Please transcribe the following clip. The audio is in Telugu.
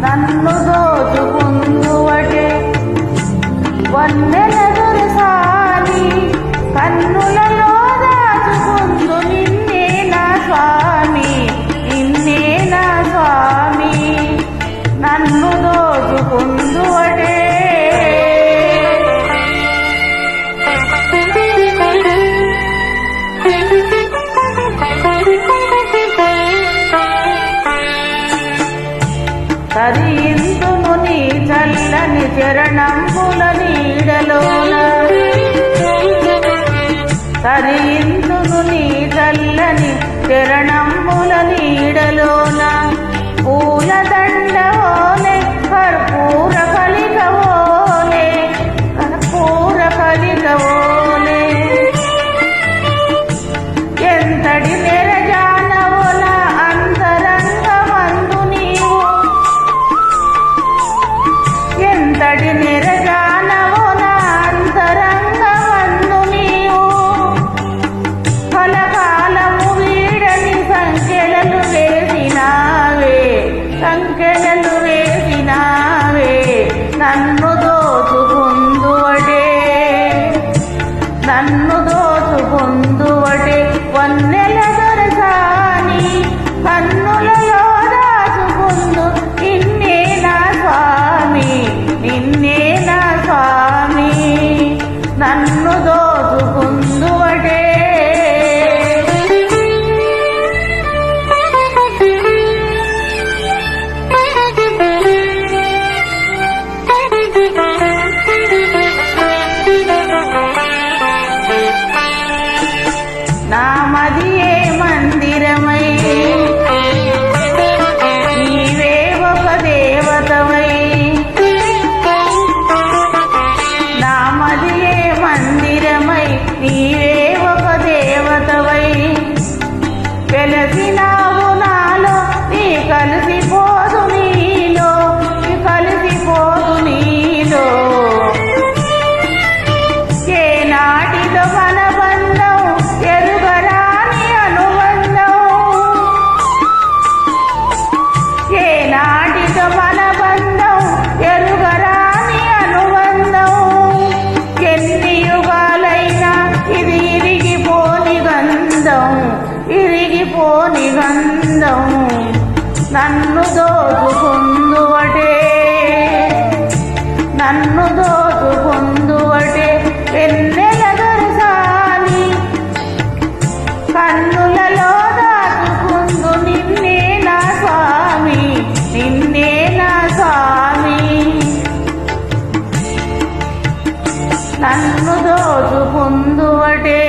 నన్ను దోచుకుందువటే వన్నెలెదురు సాని కన్నులలో దాచుకుందు నిన్నే నా స్వామి నన్ను దోచుకుందువటే తరింతును నీ చల్లని చరణంబుల నీడలోన తరింతును నీ చల్లని చరణంబుల నీడలోన పూలదండవోలే కర్పూర కలికవోలే ఎంతటి నెరజానవోల అంతరంగమందు నీవు ఎంతటి నెరజానవోల అంతరంగమందు నీవు కలకాలము వీడని సంఖ్యలను వేసినావే నన్ను దోచుకుందువటే వన్నెల దొరసాని కన్నులలో దాచుకుందు నిన్నే నా స్వామి నన్ను దోచుకుందువటే నా మదియే మందిరమై నీవే ఒక దేవతవై నా మదియే మందిరమై నీవే ఒక దేవతవై వెలసినావు నాలో నీ కలిసిపోదు నీలో ఏనాటిదో మన బంధం ఎరుగరాని అనుబంధం ఏనాటిదో మన బంధం ఎరుగరాని అనుబంధం ఎన్ని యుగాలైనా ఇది ఇరిగిపోని గంధం నన్ను దోచుకుందువటే వెన్నెల దొరసాని కన్నులలో దాచుకుందు నిన్నే నా స్వామి నన్ను దోచుకుందువటే